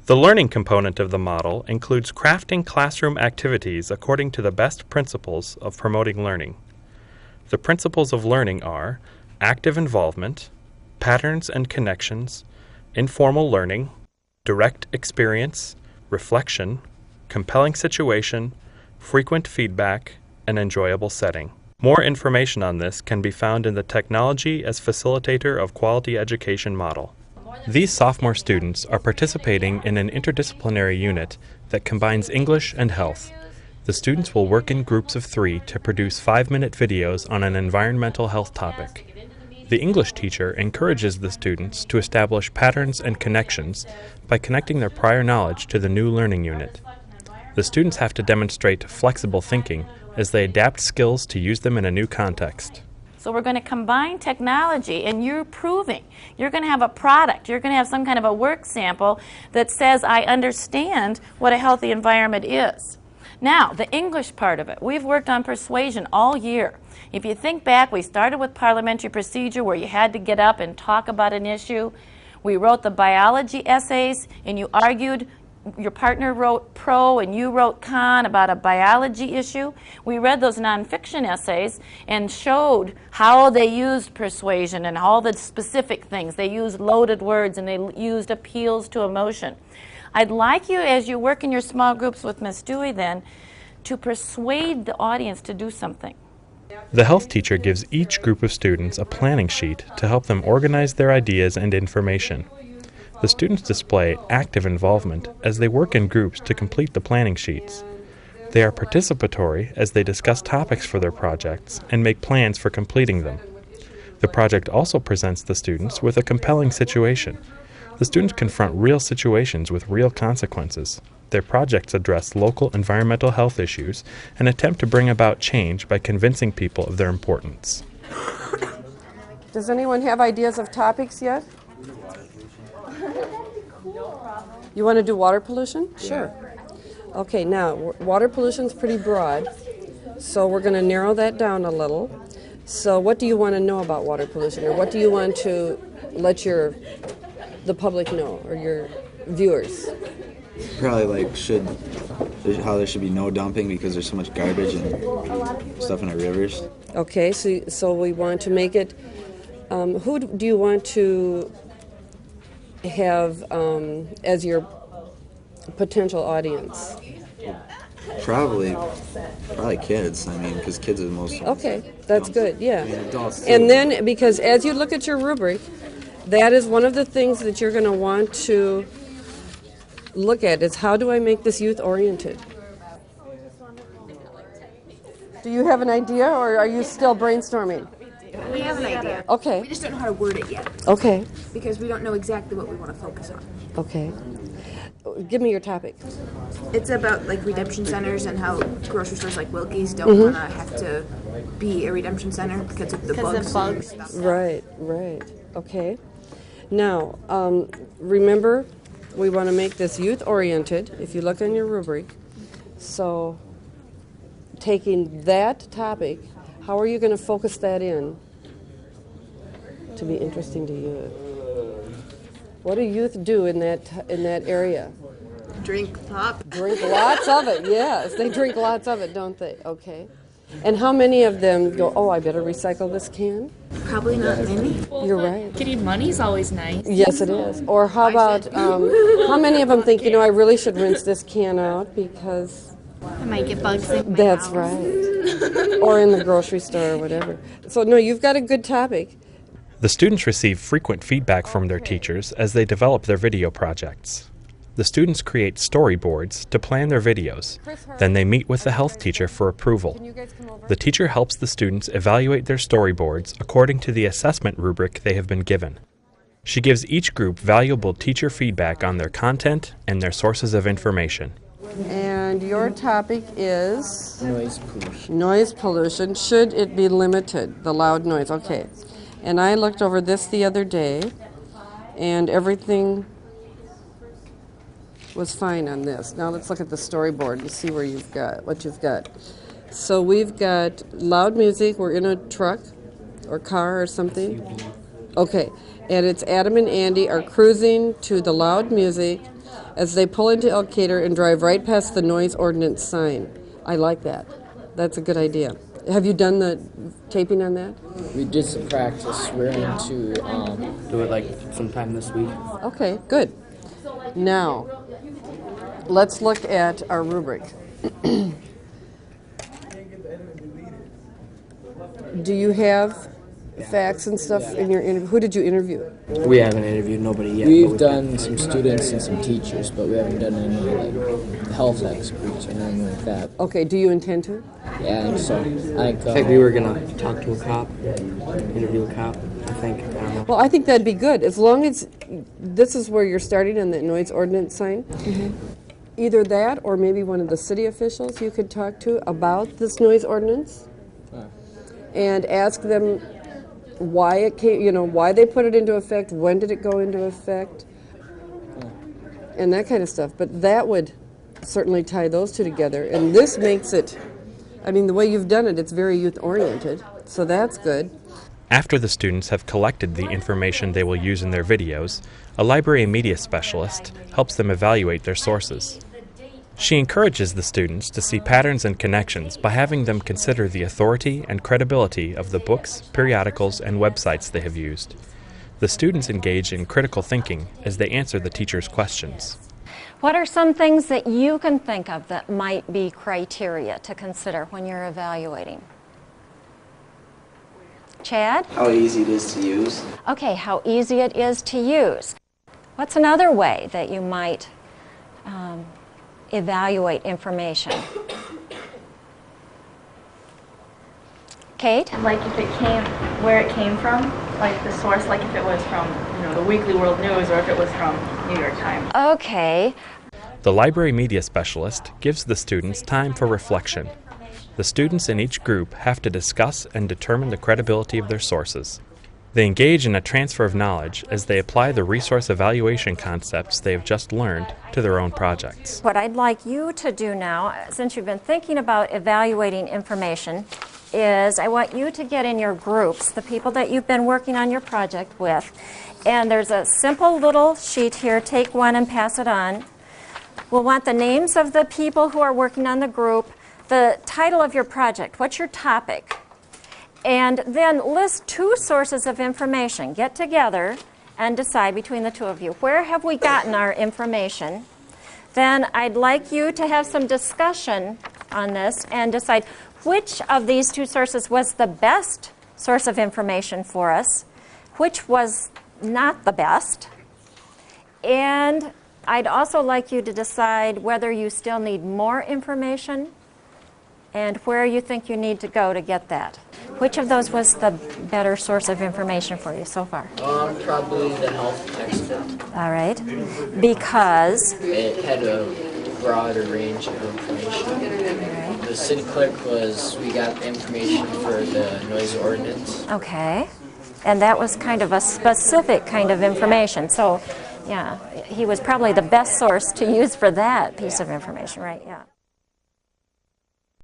The learning component of the model includes crafting classroom activities according to the best principles of promoting learning. The principles of learning are active involvement, patterns and connections, informal learning, direct experience, reflection, compelling situation, frequent feedback, and enjoyable setting. More information on this can be found in the Technology as Facilitator of Quality Education model. These sophomore students are participating in an interdisciplinary unit that combines English and health. The students will work in groups of 3 to produce 5-minute videos on an environmental health topic. The English teacher encourages the students to establish patterns and connections by connecting their prior knowledge to the new learning unit. The students have to demonstrate flexible thinking as they adapt skills to use them in a new context. So we're going to combine technology, and you're proving. You're going to have a product. You're going to have some kind of a work sample that says, I understand what a healthy environment is. Now, the English part of it. We've worked on persuasion all year. If you think back, we started with parliamentary procedure where you had to get up and talk about an issue. We wrote the biology essays, and you argued. Your partner wrote pro and you wrote con about a biology issue. We read those nonfiction essays and showed how they used persuasion and all the specific things. They used loaded words and they used appeals to emotion. I'd like you, as you work in your small groups with Ms. Dewey then, to persuade the audience to do something. The health teacher gives each group of students a planning sheet to help them organize their ideas and information. The students display active involvement as they work in groups to complete the planning sheets. They are participatory as they discuss topics for their projects and make plans for completing them. The project also presents the students with a compelling situation. The students confront real situations with real consequences. Their projects address local environmental health issues and attempt to bring about change by convincing people of their importance. Does anyone have ideas of topics yet? You want to do water pollution? Sure. Okay, now, water pollution is pretty broad, so we're going to narrow that down a little. So what do you want to know about water pollution, or what do you want to let the public know, or your viewers? Probably like how there should be no dumping because there's so much garbage and stuff in our rivers. Okay, so we want to make it, who do you want to have as your potential audience? Probably kids. I mean, because kids are the most. Okay, that's good. Yeah. I mean, adults too. And then, because as you look at your rubric, that is one of the things that you're going to want to look at is how do I make this youth oriented? Do you have an idea, or are you still brainstorming? We have an idea. Okay. We just don't know how to word it yet. Okay. Because we don't know exactly what we want to focus on. Okay. Give me your topic. It's about like redemption centers and how grocery stores like Wilkie's don't want to have to be a redemption center because of the bugs. Right. Okay. Now, remember, we want to make this youth-oriented, if you look in your rubric. So, taking that topic, how are you going to focus that in to be interesting to youth? What do youth do in that area? Drink pop. Drink lots of it, yes. They drink lots of it, don't they? Okay. And how many of them go, oh, I better recycle this can? Probably not many. You're right. Getting money's always nice. Yes, it is. Or how about, how many of them think, I really should rinse this can out because... I might get bugs in my That's house. right. Or in the grocery store or whatever. So, no, you've got a good topic. The students receive frequent feedback from their teachers as they develop their video projects. The students create storyboards to plan their videos. Then they meet with the health teacher for approval. The teacher helps the students evaluate their storyboards according to the assessment rubric they have been given. She gives each group valuable teacher feedback on their content and their sources of information. And your topic is? Noise pollution. Noise pollution. Should it be limited, the loud noise? Okay. And I looked over this the other day, and everything was fine on this. Now let's look at the storyboard and see what you've got. So we've got loud music. We're in a truck or car or something. Okay. And it's Adam and Andy are cruising to the loud music, as they pull into Elkader and drive right past the noise ordinance sign. I like that. That's a good idea. Have you done the taping on that? We did some practice. We're going to do it like sometime this week. Okay, good. Now, let's look at our rubric. Do you have facts and stuff in your interview? Who did you interview? We haven't interviewed nobody yet. We've done some students and some teachers, but we haven't done any like health experts or anything like that. Okay, do you intend to? Yeah, I think so. I think we were gonna talk to a cop, interview a cop. I think. I don't know. Well, I think that'd be good. As long as this is where you're starting on the noise ordinance sign. Mm-hmm. Either that or maybe one of the city officials you could talk to about this noise ordinance and ask them why it came, why they put it into effect, when did it go into effect, and that kind of stuff. But that would certainly tie those two together. And this makes it, the way you've done it, it's very youth-oriented, so that's good. After the students have collected the information they will use in their videos, a library media specialist helps them evaluate their sources. She encourages the students to see patterns and connections by having them consider the authority and credibility of the books, periodicals, and websites they have used. The students engage in critical thinking as they answer the teacher's questions. What are some things that you can think of that might be criteria to consider when you're evaluating? Chad? How easy it is to use. Okay, how easy it is to use. What's another way that you might evaluate information? Kate? Like if it came, where it came from, like the source, like if it was from, the Weekly World News or if it was from New York Times. Okay. The library media specialist gives the students time for reflection. The students in each group have to discuss and determine the credibility of their sources. They engage in a transfer of knowledge as they apply the resource evaluation concepts they have just learned to their own projects. What I'd like you to do now, since you've been thinking about evaluating information, is I want you to get in your groups, the people that you've been working on your project with, and there's a simple little sheet here. Take one and pass it on. We'll want the names of the people who are working on the group, the title of your project, what's your topic, and then list 2 sources of information. Get together and decide between the 2 of you, where have we gotten our information? Then I'd like you to have some discussion on this and decide which of these 2 sources was the best source of information for us, which was not the best, and I'd also like you to decide whether you still need more information and where you think you need to go to get that. Which of those was the better source of information for you so far? Probably the health textbook. All right. Because? It had a broader range of information. The city clerk we got information for the noise ordinance. Okay. And that was kind of a specific kind of information. So, yeah, he was probably the best source to use for that piece of information, right? Yeah.